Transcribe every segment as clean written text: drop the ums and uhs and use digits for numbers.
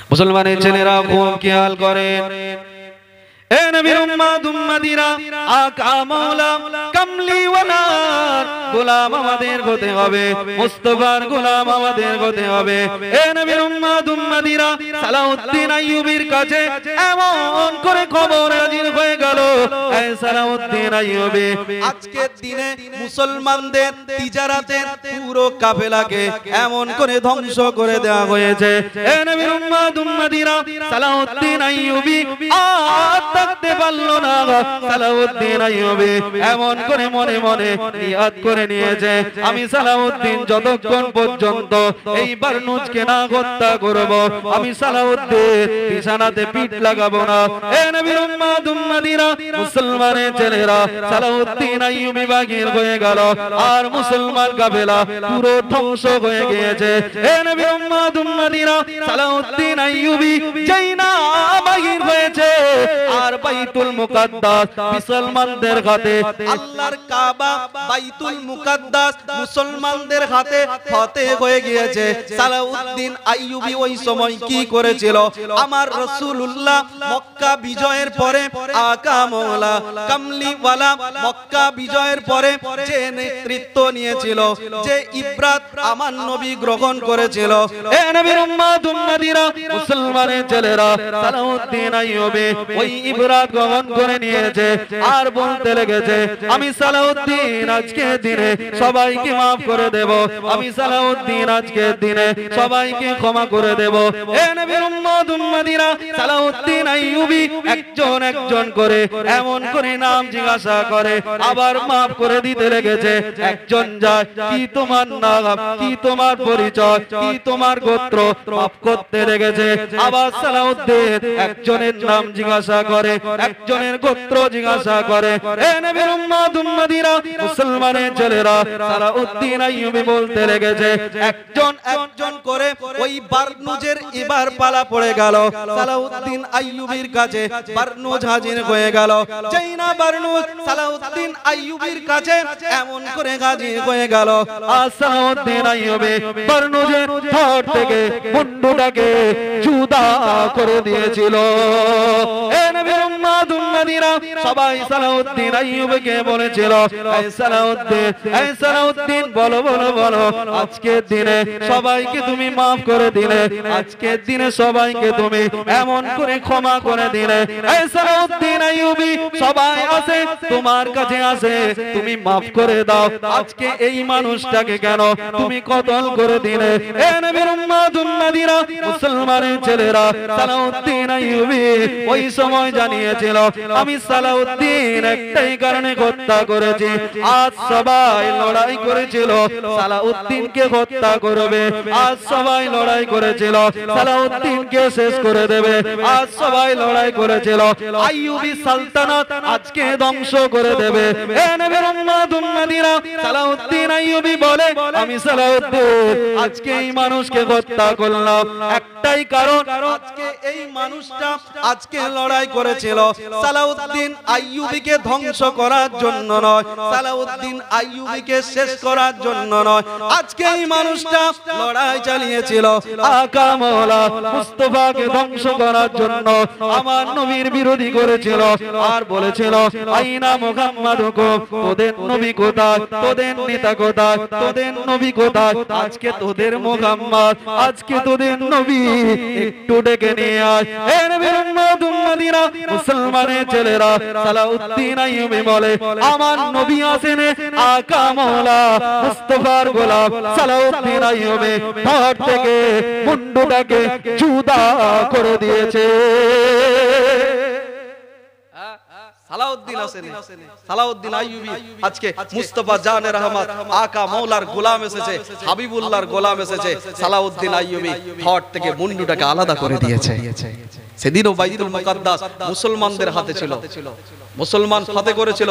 মুসলমানের ছেলেরা খুব খেয়াল করেন, এ নবীর উম্মত উম্মতিরা, আকা মাওলা কামলিওয়ালা গোলাম আমাদের হতে হবে, মুস্তাফার গোলাম আমাদের হতে হবে। এ নবীর উম্মত উম্মতিরা, সালাউদ্দিন আইয়ুবীর কাছে এমন করে খবর হাজির হয়ে গেল, এ সালাউদ্দিন আইয়ুবী, আজকের দিনে মুসলমানদের তিজারাতের পুরো কাফেলাকে এমন করে ধ্বংস করে দেওয়া হয়েছে। এ নবীর উম্মত উম্মতিরা, সালাউদ্দিন আইয়ুবী থাকতে পারলো না। সালাউদ্দিন আইয়ুবী এমন করে মনে মনে নিয়ত করে নিয়েছে, আমি সালাউদ্দিন যতক্ষণ পর্যন্ত এই বারনুজকে না হত্যা করব, আমি সালাউদ্দিন বিছানাতে পিঠ লাগাবো না। এ নবীর উম্মত উম্মতিরা, মুসলমানের ছেলেরা, সালাউদ্দিন আইয়ুবী বাগির হয়ে গেল, আর মুসলমান কাফেলা পুরো ধ্বংস হয়ে গিয়েছে। এ নবীর উম্মত উম্মতিরা, সালাউদ্দিন আইয়ুবী যেই না বাগির হয়েছে, আর বাইতুল মুকাদ্দাস মুসলমানদের হাতে, আল্লাহর কাবা বাইতুল মুকাদ্দাস মুসলমানদের হাতে ফতেহ হয়ে গিয়েছে। সালাউদ্দিন আইয়ুবী ওই সময় কি করেছিল? আমার রাসূলুল্লাহ মক্কা বিজয়ের পরে, আকা মাওলা কামলিওয়ালা মক্কা বিজয়ের পরে যে নেতৃত্ব নিয়েছিল, যে ইবরাত আমার নবী গ্রহণ করেছিল, এ নবীর উম্মত উম্মতিরা, মুসলমানের ছেলেরা, সালাউদ্দিন আইয়ুবী ওই ইবরাত গ্রহণ করে নিয়েছে, আর বলতে লেগেছে, আমি সালাউদ্দিন আজকে দিনে সবাইকে maaf করে দেব, আমি সালাউদ্দিন আজকে দিনে সবাইকে ক্ষমা করে দেব। এ নবীর উম্মত উম্মতিরা, সালাউদ্দিন আইয়ুবী একজন একজন করে এমন করে নাম জিজ্ঞাসা করে, আবার maaf করে দিতে লেগেছে। একজন যায়, কি তোমার নাম, কি তোমার পরিচয়, কি তোমার গোত্র, maaf করতে লেগেছে। আবার সালাউদ্দিন একজনের নাম জিজ্ঞাসা করে, একজনের গোত্র জিজ্ঞাসা করে। এ নবীর উম্মত উম্মতিরা, মুসলমানের ছেলেরা, সালাউদ্দিন আইয়ুবী বলতে লেগেছে, একজন একজন করে ওই বারনুজের এবার পালা পড়ে গেল। সালাউদ্দিন আইয়ুবীর কাছে বারনুজ হাজির হয়ে গেল। যেই না বারনুজ সালাউদ্দিন আইয়ুবীর কাছে এমন করে হাজির হয়ে গেল, আর সালাউদ্দিন আইয়ুবী বারনুজের ঠোঁট থেকে মুন্ডুটাকে জুদা করে দিয়েছিল। এ নবীর উম্মত উম্মতিরা, সবাই সালাউদ্দিন আইয়ুবীকে বলেছিল, এই সালাউদ্দিন, এই সালাউদ্দিন, বলো বলো বলো, আজকের দিনে সবাইকে তুমি maaf করে দিলে, আজকের দিনে সবাইকে তুমি এমন করে ক্ষমা করে দিলে। এই সালাউদ্দিন আইয়ুবী, সবাই আছে তোমার কাছে আছে, তুমি maaf করে দাও, আজকে এই মানুষটাকে কেন তুমি কতল করে দিলে? এ নবীর উম্মত উম্মতিরা, মুসলমানের ছেলেরা, সালাউদ্দিন আইয়ুবী ওই সময় জানিয়েছিল, আমি সালাউদ্দিন একটাই কারণে হত্যা করেছি, আজ সবাই লড়াই করেছিল সালাউদ্দিনকে হত্যা করবে, আজ সবাই লড়াই করেছিল সালাউদ্দিনকে শেষ করে দেবে, আজ সবাই লড়াই করেছিল আইয়ুবী সালতানাত আজকে ধ্বংস করে দেবে। এ নবীর উম্মত উম্মতিরা, সালাউদ্দিন আইয়ুবী বলে, আমি সালাউদ্দিন আজকে এই মানুষকে হত্যা করলাম একটাই কারণ, আজকে এই মানুষটা আজকে লড়াই করেছিল সালাউদ্দিন আইয়ুবীকে ধ্বংস করার জন্য নয়, সালাউদ্দিন আইয়ুবীকে শেষ করার জন্য নয়, আজকে এই মানুষটা লড়াই চালিয়েছিল আকা মাওলা মুস্তাফাকে ধ্বংস করার জন্য, আমার নবীর বিরোধী করেছিল, আর বলেছিল, আইনা মুহাম্মাদুকুম, তোদের নবী কোথায়, তোদের নেতা কোথায়, তোদের নবী কোথায়, আজকে তোদের মুহাম্মদ, আজকে তোদের নবী একটু ডেকে নিয়ে আয়। এ নবীর উম্মত উম্মতিরা, মুসলমানের ছেলেরা, সালাউদ্দিন আইয়ুবী বলে, আমার নবী আছেন, আকা মাওলা মুস্তাফার গোলাম সালাউদ্দিন আইয়ুবী ঠোঁট থেকে মুন্ডুটাকে জুদা করে দিয়েছে। সালাউদ্দিন আসেনি, সালাউদ্দিন আইয়ুবী আজকে মুস্তাফা জানে রহমত আকা মাওলার গোলাম এসেছে, হাবিবুল্লাহর গোলাম এসেছে, সালাউদ্দিন আইয়ুবী ঠোঁট থেকে মুন্ডুটাকে আলাদা করে দিয়েছে। সেদিনও বাইতুল মুকাদ্দাস মুসলমানদের হাতে ছিল, মুসলমান ফতেহ করেছিল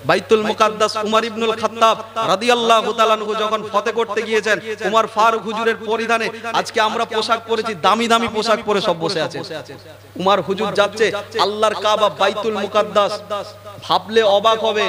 বাইতুল মুকাদ্দাস। উমর ইবনুল খাত্তাব রাদিয়াল্লাহু তাআলা আনহু যখন ফতেহ করতে গিয়েছেন, উমর ফারুক হুজুরের পরিধানে আজকে আমরা পোশাক পরেছি, দামি দামি পোশাক পরে সব বসে আছে। উমর হুজুর যাচ্ছে, আল্লাহর কাবা বাইতুল মুকাদ্দাস ভাবলে অবাক হবে,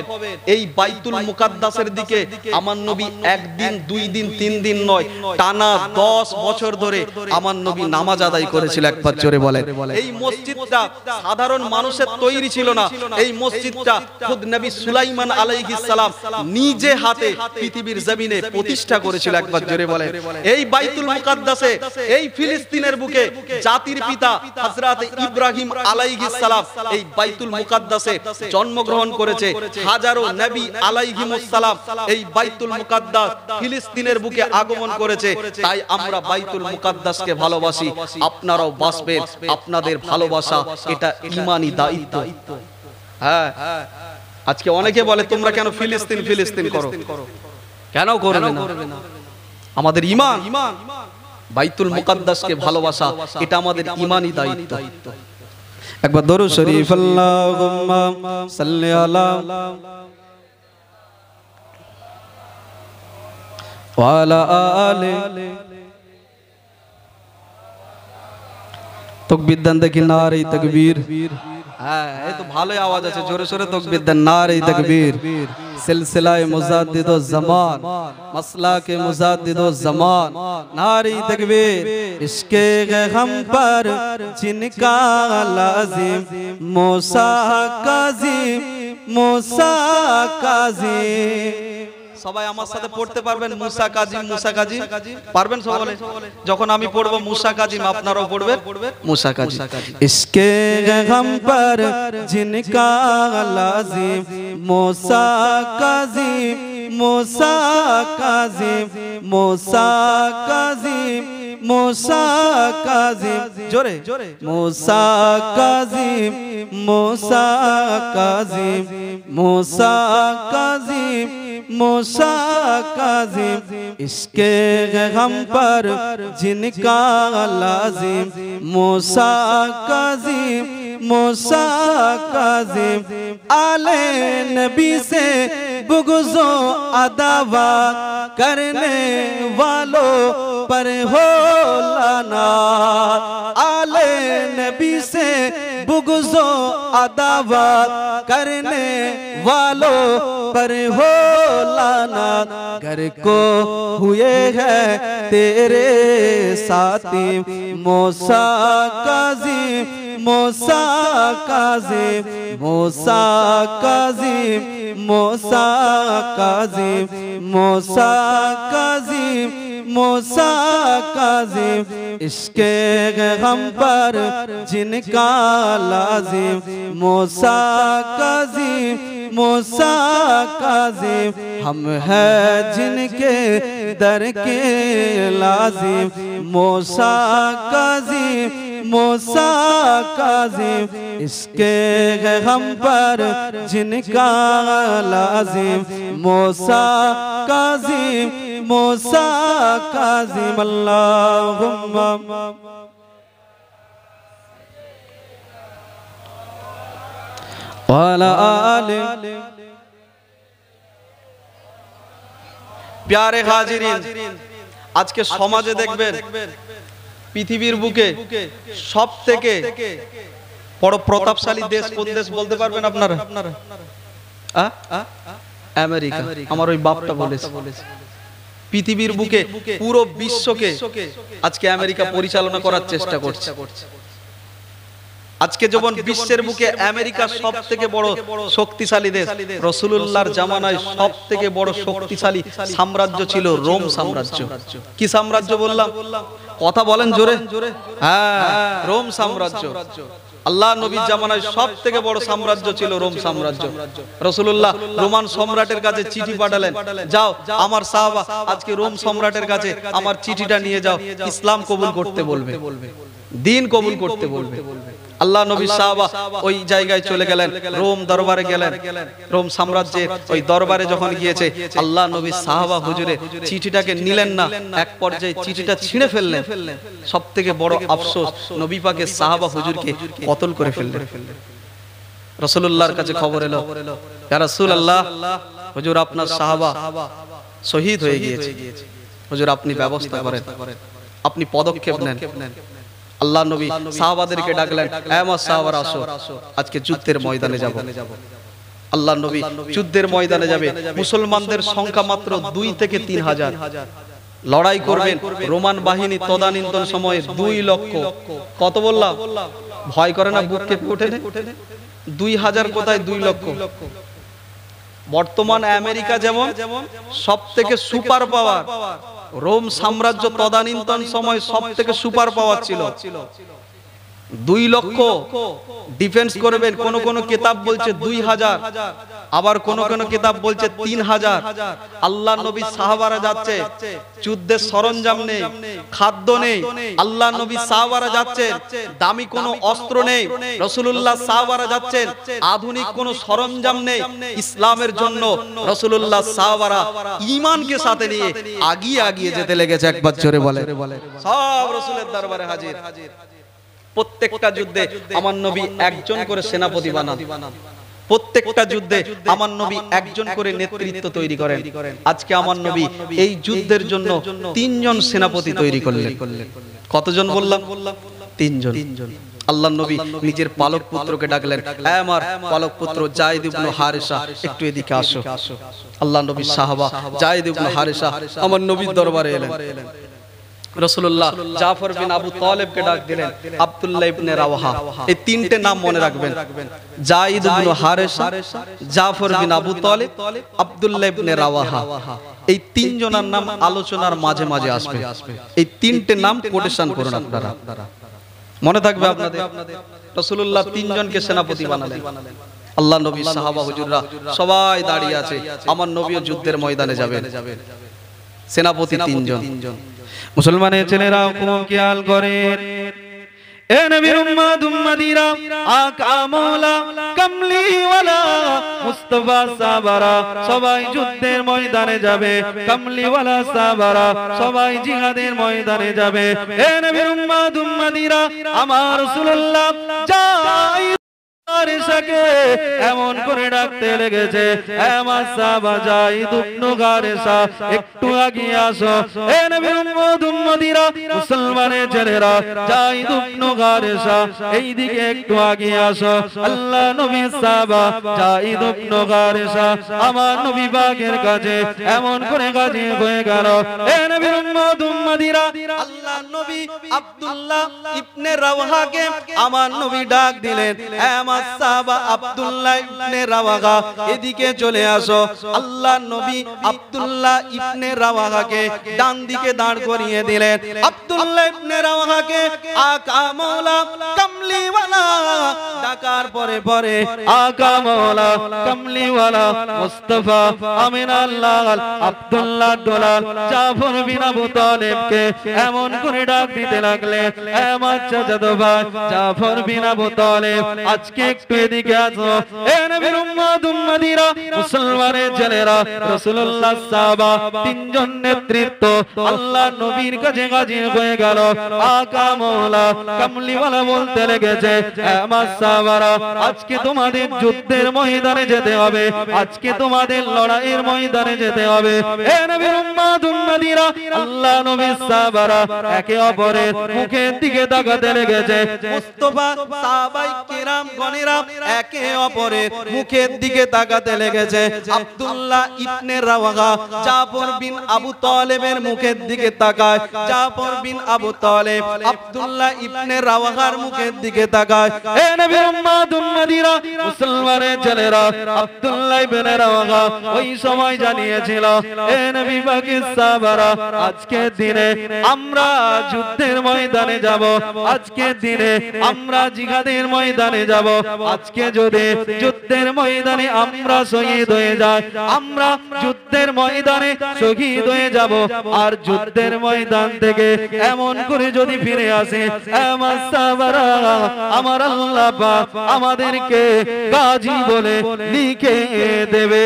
এই বাইতুল মুকাদ্দাসের দিকে আমার নবী একদিন, 2 দিন, 3 দিন নয়, টানা 10 বছর ধরে আমার নবী নামাজ আদায় করেছিল। একবার জোরে বলেন। এই মসজিদটা সাধারণ মানুষের তৈরি ছিল না, এই মসজিদটা খুদ নবী সুলাইমান আলাইহিস সালাম নিজে হাতে পৃথিবীর জমিনে প্রতিষ্ঠা করেছিল। একবার জোরে বলেন। এই বাইতুল মুকাদ্দাসে, এই ফিলিস্তিনের বুকে জাতির পিতা হযরত ইব্রাহিম আলাইহিস সালাম এই বাইতুল মুকাদ্দাসে জন্মগ্রহণ করেছে। হাজারো নবী আলাইহিমুস সালাম এই বাইতুল মুকাদ্দাস ফিলিস্তিনের বুকে আগমন করেছে। তাই আমরা বাইতুল মুকাদ্দাসকে ভালোবাসি। আপনারাও বাসবেন, আপনাদের ভালোবাসা এটা ঈমানি দায়িত্ব। হ্যাঁ, আজকে অনেকে বলে তোমরা কেন ফিলিস্তিন ফিলিস্তিন করো, কেন করবে না? আমাদের ঈমান, বাইতুল মুকাদ্দাসকে ভালোবাসা এটা আমাদের ঈমানি দায়িত্ব। একবার দরুদ শরীফ আল্লাহুম্মা সাল্লি আলা ওয়া আলা আলি। তাকবীর দেন দেখি, নারে তাকবীর। হ্যাঁ, এই তো ভালোই আওয়াজ আছে, জোরে সোরে তাকবীর দেন। नारे तकबीर। सिलसिलाए मुजाद्दिदो ज़मान, मसलाके मुजाद्दिदो ज़मान। नारे तकबीर। इश्के गम पर जिनका लाजिम मूसा काज़िम, मूसा काज़िम। সবাই আমার সাথে পড়তে পারবেন? মুসা কাজিম, মুসা কাজিম পারবেন সবাই? যখন আমি পড়বো মুসা কাজিম, আপনারাও পড়বেন মুসা কাজিম। इसके गम पर जिनका लाजिम मूसा काज़िम, मूसा काज़िम, मूसा काज़िम, मूसा काज़िम। जोरे मूसा काज़िम, मूसा काज़िम, मूसा काज़िम, मूसा काज़िम। इसके गम पर जिनका लाजिम मूसा काज़िम, मूसा काज़िम। आले नबी से बुग़्ज़ो अदावत करने वालों पर हो लानत। आले नबी से बुग़्ज़ो अदावत करने वालों पर हो लानत। घर को हुए हैं तेरे साथी मूसा काज़िम, मूसा काज़िम, मूसा काज़िम, मूसा काज़िम, मूसा काज़िम, मूसा काज़िम। इसके गम पर जिनका लाजिम मूसा काज़िम, मूसा काज़िम। हम हैं जिनके दर के लाजिम मूसा काज़िम, मूसा काज़िम। इसके गम पर जिनका लाजिम मूसा काज़िम, मूसा काज़िम। अल्लाहुम्मा वाला आले। প্যারে হাজিরিন, আজকে সমাজে দেখবেন পৃথিবীর বুকে সবথেকে বড় প্রতাপশালী দেশ কোন দেশ বলতে পারবেন আপনারা? আমেরিকা। আমার ওই বাপটা বলেছে। পৃথিবীর বুকে পুরো বিশ্বকে আজকে আমেরিকা পরিচালনা করার চেষ্টা করছে। আজকে যখন বিশ্বের বুকে আমেরিকা সবথেকে বড় শক্তিশালী দেশ, রাসূলুল্লাহর জামানায় সবথেকে বড় শক্তিশালী সাম্রাজ্য ছিল রোম সাম্রাজ্য। কি সাম্রাজ্য বললাম? কথা বলেন জোরে। হ্যাঁ, রোম সাম্রাজ্য। আল্লাহ নবীর জামানায় সবথেকে বড় সাম্রাজ্য ছিল রোম সাম্রাজ্য। রাসূলুল্লাহ রোমান সম্রাটের কাছে চিঠি পাঠালেন, যাও আমার সাহাবা আজকে রোম সম্রাটের কাছে আমার চিঠিটা নিয়ে যাও, ইসলাম কবুল করতে বলবে, দ্বীন কবুল করতে বলবে। আল্লাহ নবী সাহাবা ওই জায়গায় চলে গেলেন, রোম দরবারে গেলেন। রোম সাম্রাজ্যের ওই দরবারে যখন গিয়েছে, আল্লাহ নবী সাহাবা হুজুরে চিঠিটাকে নিলেন না, এক পর্যায়ে চিঠিটা ছিঁড়ে ফেললেন। সবথেকে বড় আফসোস, নবী পাকের সাহাবা হুজুরকে কতল করে ফেললেন। রাসূলুল্লাহর কাছে খবর এলো, ইয়া রাসূলুল্লাহ, হুজুর আপনার সাহাবা শহীদ হয়ে গিয়েছে, হুজুর আপনি ব্যবস্থা করেন, আপনি পদক্ষেপ নেন। আল্লাহ নবী সাহাবাদেরকে ডাকলেন, এ আমার সাহাবারা আসো, আজকে যুদ্ধের ময়দানে যাব। আল্লাহ নবী যুদ্ধের ময়দানে যাবে, মুসলমানদের সংখ্যা মাত্র 2 থেকে 3 হাজার, লড়াই করবেন রোমান বাহিনী তদানীন্তন সময়ে 2 লক্ষ। কত বললাম? ভয় করে না? বুক কেঁপে ওঠে না? 2000 কোথায় 2 লক্ষ। বর্তমান আমেরিকা যেমন সব থেকে সুপার পাওয়ার, রোম সাম্রাজ্য তদানীন্তন সময় সব থেকে সুপার পাওয়ার ছিল। 2 লক্ষ ডিফেন্স করবেন। কোন কোন কিতাব বলছে 2000, আবার কোন কোন কিতাব বলছে 3000। আল্লাহ নবী সাহাবারা যাচ্ছে, যুদ্ধের সরঞ্জাম নেই, খাদ্য নেই। আল্লাহ নবী সাহাবারা যাচ্ছেন, দামি কোনো অস্ত্র নেই। রাসূলুল্লাহ সাহাবারা যাচ্ছেন, আধুনিক কোনো সরঞ্জাম নেই। ইসলামের জন্য রাসূলুল্লাহ সাহাবারা ঈমানকে সাথে নিয়ে আগিয়ে আগিয়ে যেতে লেগেছে। একবার জোরে বলে, সব রাসূলের দরবারে হাজির। প্রত্যেকটা যুদ্ধে আমার নবী একজন করে সেনাপতি বানান। প্রত্যেকটা যুদ্ধে আমার নবী একজন করে নেতৃত্ব তৈরি করেন। আজকে আমার নবী এই যুদ্ধের জন্য 3 জন সেনাপতি তৈরি করলেন। কতজন বললাম? 3 জন। আল্লাহ নবী নিজের পালক পুত্রকে ডাকলেন, আমার পালক পুত্র যায়েদ ইবনে হারিসা, একটু এদিকে আসো। আল্লাহ নবী সাহাবা যায়েদ ইবনে হারিসা আমার নবীর দরবারে এলেন। রাসূলুল্লাহ জাফর বিন আবু তালেবকে ডাক দিলেন, আব্দুল্লাহ ইবনে রাওয়াহা। এই 3টে নাম মনে রাখবেন, যায়েদ ইবনে হারিসা, জাফর বিন আবু তালেব, আব্দুল্লাহ ইবনে রাওয়াহা। এই 3 জনের নাম আলোচনার মাঝে মাঝে আসবে। এই 3টে নাম কোটেশন করুন আপনারা, মনে থাকবে আপনাদের। রাসূলুল্লাহ 3 জনকে সেনাপতি বানালেন। আল্লাহ নবী সাহাবা হুজুররা সবাই দাঁড়িয়ে আছে, আমার নবীও যুদ্ধের ময়দানে যাবেন। সেনাপতি 3 জন। মুসলমানের ছেলেরা খুব খেয়াল করেন, এ নবীর উম্মত উম্মতিরা, আকা মওলা কামলিওয়ালা মুস্তাফা সাহাবারা সবাই যুদ্ধের ময়দানে যাবে। কামলিওয়ালা সাহাবারা সবাই জিহাদের ময়দানে যাবে। এ নবীর উম্মত উম্মতিরা, আমার রাসূলুল্লাহ যাই হারিসাকে এমন করে ডাকতে লেগেছে, আমার সাহাবা যায়েদ ইবনে হারিসা, একটু আগিয়ে আসো। এ নবীর উম্মত উম্মতিরা, মুসলমানের ছেলেরা, যায়েদ ইবনে হারিসা এইদিকে একটু আগিয়ে আসো। আল্লাহ নবী সাহাবা যায়েদ ইবনে হারিসা আমার নবী পাকের কাছে এমন করে হাজির হয়ে গেল। এ নবীর উম্মত উম্মতিরা, আল্লাহ নবী আব্দুল্লাহ ইবনে রাওয়াহাকে আমার নবী ডাক দিলেন, আমার সাহাবা আব্দুল্লাহ ইবনে রাওয়াহা এদিকে চলে আসো। আল্লাহ নবী আব্দুল্লাহ ইবনে রাওয়াহাকে ডান দিকে দাঁড় করিয়ে দিলেন। আব্দুল্লাহ ইবনে রাওয়াহাকে আকা মওলা কামলিওয়ালা ডাকার পরে পরে আকা মওলা কামলিওয়ালা মুস্তাফা আমিনাল্লাহ আব্দুল্লাহ দোলাল জাফর বিন আবু তালেবকে এমন করে ডাক দিতে লাগলেন, আমার চাচাতো ভাই জাফর বিন আবু তালেব, আজকে একটু এদিকে আসো। এ নবীর উম্মত উম্মতিরা, মুসলমানের ছেলেরা, রাসূলুল্লাহ সাহাবা 3 জন নেতৃত্ব আল্লাহ নবীর কাছে হাজির হয়ে গেল। আকা মওলা কামলিওয়ালা বলতে লেগেছে, আমার সাহাবারা, আজকে তোমাদের যুদ্ধের ময়দানে যেতে হবে, আজকে তোমাদের লড়াইয়ের ময়দানে যেতে হবে। এ নবীর উম্মত উম্মতিরা, আল্লাহ নবীর সাহাবারা একে অপরের মুখের দিকে তাকাতে লেগেছে। মুস্তাফা সাহাবায়ে কিরাম গণেরা একে অপরের মুখের দিকে তাকাতে লেগেছে। আব্দুল্লাহ ইবনে রাওয়াহা জাফর বিন আবু তালেবের মুখের দিকে তাকায়, জাফর বিন আবু তালেব আব্দুল্লাহ ইবনে রাওয়াহার মুখের দিকে তাকায়। এ নবীর উম্মত উম্মতিরা, মুসলমানের ছেলেরা, আব্দুল্লাহ ইবনে রাওয়াহা ওই সময় জানিয়েছিল, এ নবী পাকের সাহাবারা, আজকের দিনে আমরা যুদ্ধের ময়দানে যাব, আজকের দিনে আমরা জিহাদের ময়দানে যাব। আজকে যদি যুদ্ধের ময়দানে আমরা শহীদ হয়ে যাই, আমরা যুদ্ধের ময়দানে শহীদ হয়ে যাব। আর যুদ্ধের ময়দান থেকে এমন করে যদি ফিরে আসে, আমার সাহাবারা, আমার আল্লাহ পাক আমাদেরকে গাজী বলে লিখে দেবে।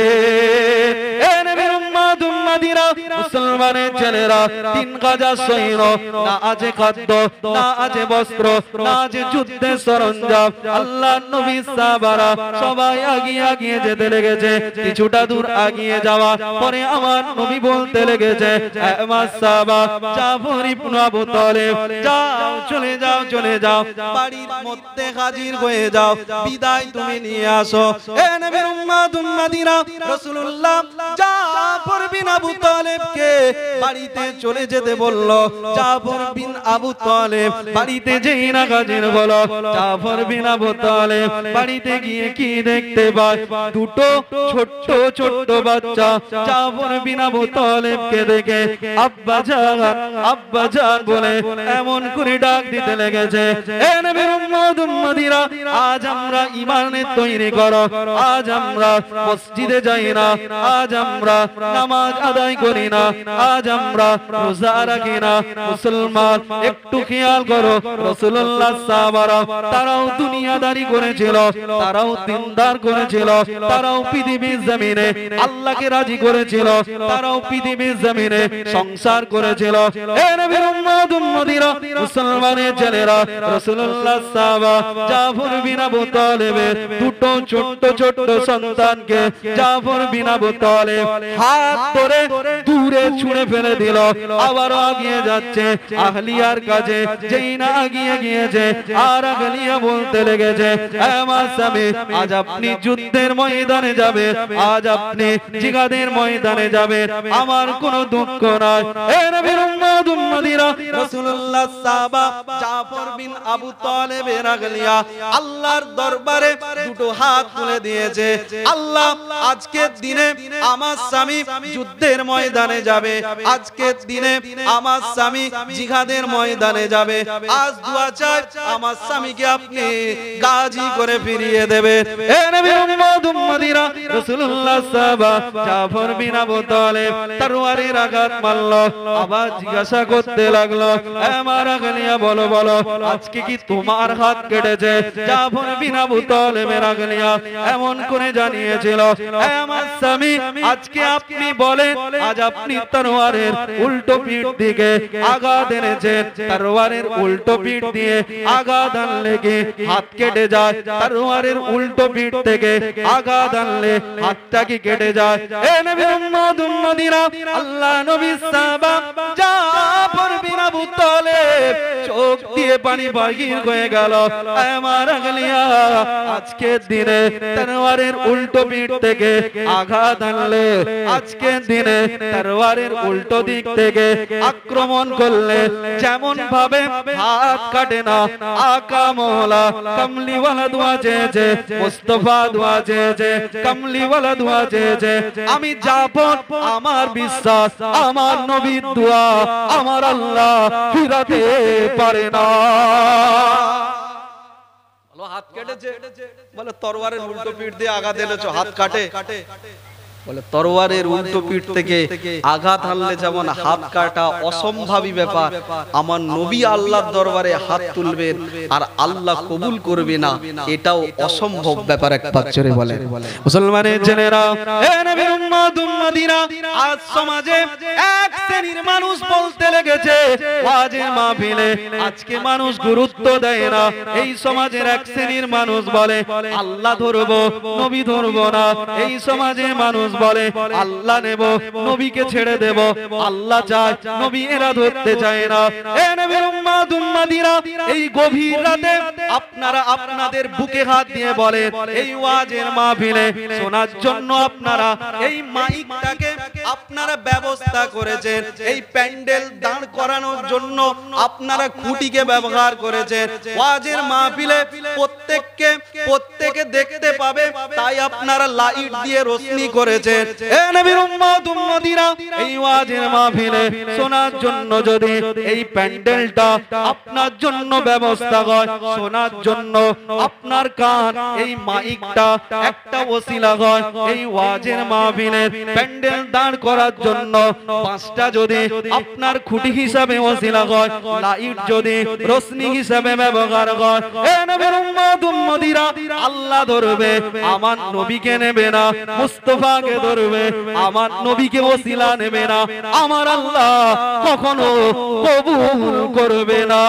এ নবীর উম্মত উম্মাত উম্মাদিরা মুসলমানের ছেলেরা 3 গাজা সৈন্য, না আছে খাদ্য, না আছে বস্ত্র, না আছে যুদ্ধের সরঞ্জাম। আল্লাহর নবী সাহাবারা সবাই আগিয়ে যেতে লেগেছে। কিছুটা দূর আগিয়ে যাওয়া পরে আমার নবী বলতে লেগেছে, আমার সাহাবা জাফর ইবনে আবু তালেব, যাও চলে যাও বাড়ির মধ্যে হাজির হয়ে যাও, বিদায় তুমি নিয়ে আসো। এ নবীর উম্মাত উম্মাদিরা রাসূলুল্লাহ জাফর বিন আবু তালেবকে বাড়িতে চলে যেতে বলল। জাফর বিন আবু তালেব বাড়িতে যেই না হাজির হলো, জাফর বিন আবু তালেব বাড়িতে গিয়ে কি দেখতে পায়, দুটো ছোট্ট বাচ্চা জাফর বিন আবু তালেবকে দেখে আব্বা জান বলে এমন করে ডাক দিতে লেগেছে। এ নবীর উম্মাত উম্মাদিরা, আজ আমরা ঈমানের তৈরি করো, আজ আমরা মসজিদে যাই না, আজ আমরা নামাজ আদায় করি না, আজ আমরা রোজা রাখি না। মুসলমান একটু খেয়াল করো, রাসূলুল্লাহ সাহাবারা তারাও দুনিয়াদারি করেছিল, তারাও দিনদার করেছিল, তারাও পৃথিবীর জমিনে আল্লাহকে রাজি করেছিল, তারাও পৃথিবীর জমিনে সংসার করেছিল। এ নবীর উম্মাত উম্মাদিরা মুসলমানের ছেলেরা রাসূলুল্লাহ সাহাবা জাফর বিন আবু তালেবের দুটো ছোট্ট সন্তানকে জাফর বিন আবু তালেব হাত ধরে দূরে ছুঁড়ে ফেলে দিল। আবারও আগিয়ে যাচ্ছে আহলিয়ার কাছে, যেই না আগিয়ে গিয়েছে আর আহলিয়া বলতে লেগেছে, আমার স্বামী আজ আপনি যুদ্ধের ময়দানে যাবে, আজ আপনি জিহাদের ময়দানে যাবে, আমার কোনো দুঃখ নাই। এ নবীর উম্মাত উম্মাদিরা রাসূলুল্লাহ সাহাবা জাফর বিন আবু তালেবের আহলিয়া আল্লাহর দরবারে দুটো হাত তুলে দিয়েছে, আল্লাহ আজকের দিনে আমার স্বামী যুদ্ধের ময়দানে যাবে, আজকের দিনে আমার স্বামী জিহাদের ময়দানে যাবে, আজ দোয়া চাই আমার স্বামীকে আপনি গাজী করে ফিরিয়ে দেবে। এ নবীর উম্মাত উম্মাদিরা রাসূলুল্লাহ সাহাবা জাফর বিন আবু তালেব তরবারির আঘাত মারল, আবার জিজ্ঞাসা করতে লাগলো, আমার আহলিয়া বলো আজকে কি তোমার হাত কেটেছে? জাফর বিন আবু তালেবের আহলিয়া এমন করে জানিয়েছিল, আমার স্বামী আজকে আপনি বলেন, আজ আপনি তরবারের উল্টো পিঠ দিকে আঘাত এনেছেন, তরবারের উল্টো পিঠ দিয়ে আঘাত আনলে কি হাত কেটে যায়? তরবারের উল্টো পিঠ থেকে আঘাত আনলে হাতটা কি কেটে যায়? এ নবীর উম্মাত উম্মাদিরা আল্লাহ নবীর সাহাবা জাফর বিন আবু তালেব চোখ দিয়ে পানি বাহির হয়ে গেল। আমার আহলিয়া আজকের দিনে তরবারের উল্টো পিঠ থেকে আঘাত আনলে, আজকের দিনে তরবারের উল্টো দিক থেকে আক্রমণ করলে যেমন ভাবে হাত কাটে না, আকা মওলা কমলিওয়ালা দোয়া চেয়েছে, মুস্তাফা দোয়া চেয়েছে, কমলিওয়ালা দোয়া চেয়েছে, আমি জাফর আমার বিশ্বাস আমার নবীর দোয়া আমার আল্লাহ ফিরাতে পারে না। হাত কেটেছে বলে তরবারের উল্টো পিঠ দিয়ে আঘাত দিলেছো, হাত কাটে বলে তরবারের উল্টো পিঠ থেকে আঘাত হানলে যেমন হাত কাটা অসম্ভাবী ব্যাপার, আমার নবী আল্লাহর দরবারে হাত তুলবেন আর আল্লাহ কবুল করবে না, এটাও অসম্ভব ব্যাপার। একবার জোরে বলেন মুসলমানের ছেলেরা, এ নবীর উম্মাত উম্মাদিরা, আজ সমাজে এক শ্রেণীর মানুষ বলতে লেগেছে ওয়াজের মাহফিলে আজকে মানুষ গুরুত্ব দেয় না। এই সমাজের এক শ্রেণীর মানুষ বলে আল্লাহ ধরবো নবী ধরবো না। এই সমাজে মানুষ বলে আল্লাহ নেব নবীকে ছেড়ে দেব, আল্লাহ চায় নবী এরা ধরতে চায় না। এ নবীর উম্মাত উম্মাদিরা, এই গভীর রাতে আপনারা আপনাদের বুকে হাত দিয়ে বলেন এই ওয়াজের মাহফিলে শোনার জন্য আপনারা এই মাইকটাকে আপনারা ব্যবস্থা করেছেন, এই প্যান্ডেল দাঁড় করানোর জন্য আপনারা খুঁটিকে ব্যবহার করেছেন, ওয়াজের মাহফিলে প্রত্যেকে দেখতে পাবে তাই আপনারা লাইট দিয়ে রোশনি করেছেন। এ নবীর উম্মত উম্মতিরা, এই ওয়াজের মাহফিলে শোনার জন্য যদি এই প্যান্ডেলটা আপনার জন্য ব্যবস্থা হয়, শোনার শোনার জন্য আপনার কান এই মাইকটা একটা ওসিলা হয় এই ওয়াজের মাহফিলের প্যান্ডেল দাঁড় করার জন্য পাঁচটা যদি আপনার খুঁটি হিসাবে ওসিলা হয় লাইট যদি রোশনি হিসাবে ব্যবহার হয় এ নবীর উম্মত উম্মতিরা আল্লাহ ধরবে আমার নবীকে নেবে না মুস্তাফাকে ধরবে আমার নবীকে ওসিলা নেবে না আমার আল্লাহ কখনো কবুল করবে না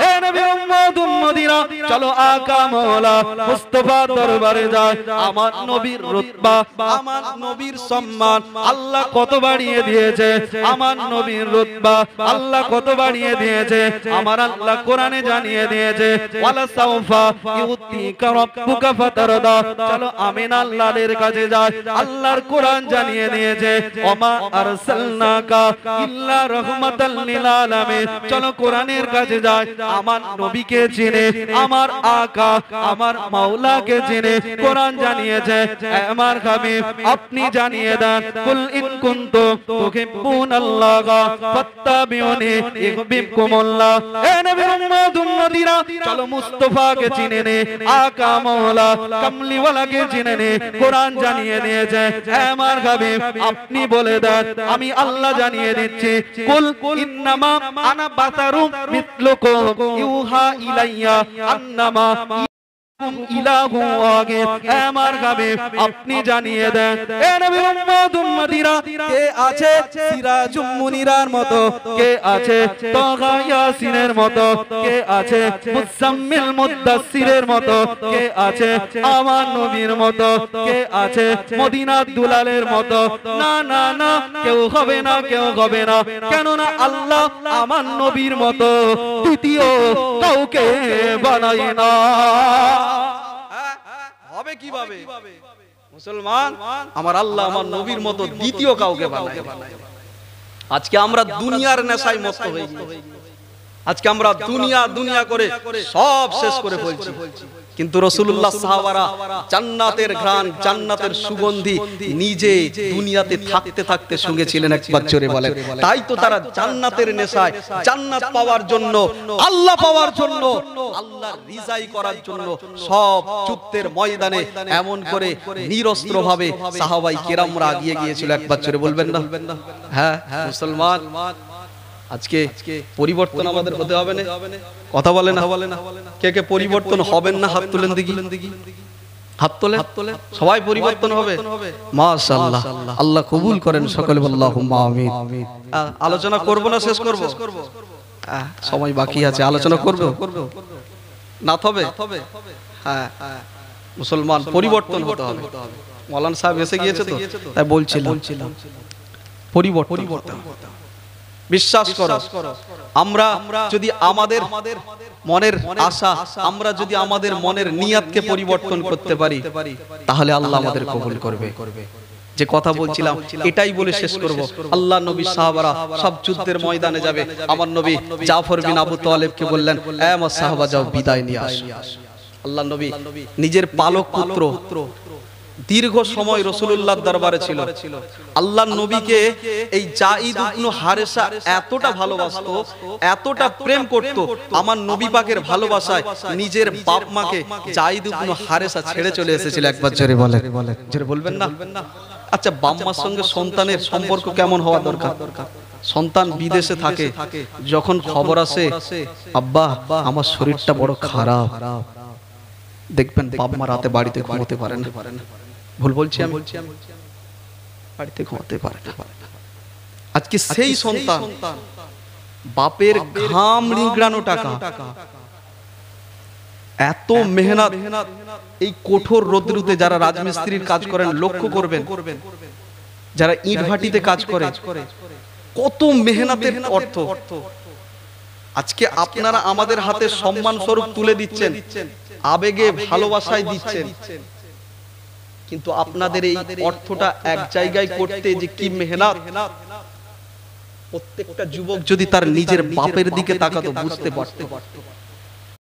এ নবীর উম্মত উম্মতিরা চলো আকা মাওলা মুস্তাফার দরবারে যায় আমার নবীর রুতবা আমার নবীর সম্মান আল্লাহ কত বাড়িয়ে দিয়েছে আমার নবীর রুতবা আল্লাহ কত বাড়িয়ে দিয়েছে আমার আল্লাহ কোরআনে জানিয়ে দিয়েছে ওয়ালা সাউফা ইউতিকা রাব্বুকা ফাতারদা চলো আমিন আল্লাহর কাছে যায় আল্লাহর কোরআন জানিয়ে দিয়েছে ওমা আরসালনাকা ইল্লা রাহমাতাল লিল আলামিন চলো কোরআনের কাছে যায় আমার নবীকে চিনে আমার আকা আমার মাওলাকে চিনে কোরআন জানিয়েছে আমার হাবিব আপনি জানিয়ে দেন কুল ইন কুনতুম তুহিব্বুনাল্লাহ ফাত্তাবিউনি ইউহিব্বুকুমুল্লাহ এ নবীর উম্মত উম্মতিরা চলো মুস্তাফাকে চিনে নে আকা মাওলা কামলিওয়ালাকে চিনে নে কোরআন জানিয়ে দিয়েছে আমার হাবিব আপনি বলে দেন আমি আল্লাহ জানিয়ে দিচ্ছি কুল ইন্নামা আনা বাসারুম মিসলুকুম ইউহা ইলাইয়া আন্নামা ইলাহু ওয়াহিদ আমার হাবিব আপনি জানিয়ে দেন এ নবীর উম্মত উম্মতিরা কে আছে সিরাজুম মুনিরার মতো কে আছে তাহা ইয়াসিনের মতো কে আছে মুসাম্মিল মুদাসসিরের মতো কে আছে আমার নবীর মতো কে আছে মদিনার দুলালের মতো না না না কেউ হবে না কেউ হবে না কেন না আল্লাহ আমার নবীর মতো দ্বিতীয় কাউকে বানায় না হবে কিভাবে মুসলমান আমার আল্লাহ আমার নবীর মতো দ্বিতীয় কাউকে বানায় আজকে আমরা দুনিয়ার নেশায় মত্ত হয়ে গেছি আজকে আমরা দুনিয়া দুনিয়া করে সব শেষ করে ফেলছি কিন্তু রাসূলুল্লাহ সাহাবারা জান্নাতের ঘ্রাণ জান্নাতের সুগন্ধি নিজে দুনিয়াতে থাকতে থাকতে সঙ্গে ছিলেন একবার জোরে বলেন তাই তো তারা জান্নাতের নেশায় জান্নাত পাওয়ার জন্য আল্লাহ পাওয়ার জন্য আল্লাহর রিজাই করার জন্য সব যুদ্ধের ময়দানে এমন করে নিরস্ত্রভাবে সাহাবাই কেরামরা এগিয়ে গিয়েছিল একবার জোরে বলবেন না হ্যাঁ মুসলমান আজকে পরিবর্তন আমাদের হতে হবে না কথা বলে না কে কে পরিবর্তন হবেন না হাত তুলেন দেখি হাত তোলে সবাই পরিবর্তন হবে মাশাআল্লাহ আল্লাহ কবুল করেন সকলে আল্লাহুম্মা আমিন আলোচনা করব না শেষ করব সময় বাকি আছে আলোচনা করব না তবে হ্যাঁ মুসলমান পরিবর্তন হতে হবে মাওলানা সাহেব এসে গিয়েছে তো তাই বলছিলাম পরিবর্তন বিশ্বাস করো আমরা যদি আমাদের মনের আশা আমরা যদি আমাদের মনের নিয়তকে পরিবর্তন করতে পারি তাহলে আল্লাহ আমাদের কবুল করবে যে কথা বলছিলাম এটাই বলে শেষ করব আল্লাহ নবী সাহাবারা সব যুদ্ধের ময়দানে যাবে আমার নবী জাফর বিন আবু তালেবকে বললেন এ আমার সাহাবা যাও বিদায় নিয়ে আসো আল্লাহ নবী নিজের পালক পুত্র দীর্ঘ সময় রাসূলুল্লাহর দরবারে ছিল আল্লাহর নবীকে এই যায়েদ ইবনে হারেসা এতটা ভালোবাসতো এতটা প্রেম করত আমার নবী পাকের ভালোবাসায় নিজের বাপ মাকে যায়েদ ইবনে হারেসা ছেড়ে চলে এসেছিল একবার জোরে বলেন জোরে বলবেন না আচ্ছা বাম্মার সঙ্গে সন্তানের সম্পর্ক কেমন হওয়া দরকার সন্তান বিদেশে থাকে যখন খবর আসে আব্বা আমার শরীরটা বড় খারাপ দেখবেন বাপ মা রাতে বাড়িতে ঘুমোতে পারে না ভুল বলছি আমি বাড়িতে ঘুমোতে পারে না আজকে সেই সন্তান বাপের ঘাম নিংড়ানো টাকা এত মেহনত এই কঠোর রোদ্রুতে যারা রাজমিস্ত্রির কাজ করেন লক্ষ্য করবেন যারা ইট ভাটিতে কাজ করে কত মেহনতের অর্থ আজকে আপনারা আমাদের হাতে সম্মান স্বরূপ তুলে দিচ্ছেন আবেগে ভালোবাসায় দিচ্ছেন কিন্তু আপনাদের এই অর্থটা এক জায়গায় করতে যে কি মেহনত প্রত্যেকটা যুবক যদি তার নিজের বাপের দিকে তাকাতো বুঝতে পারতো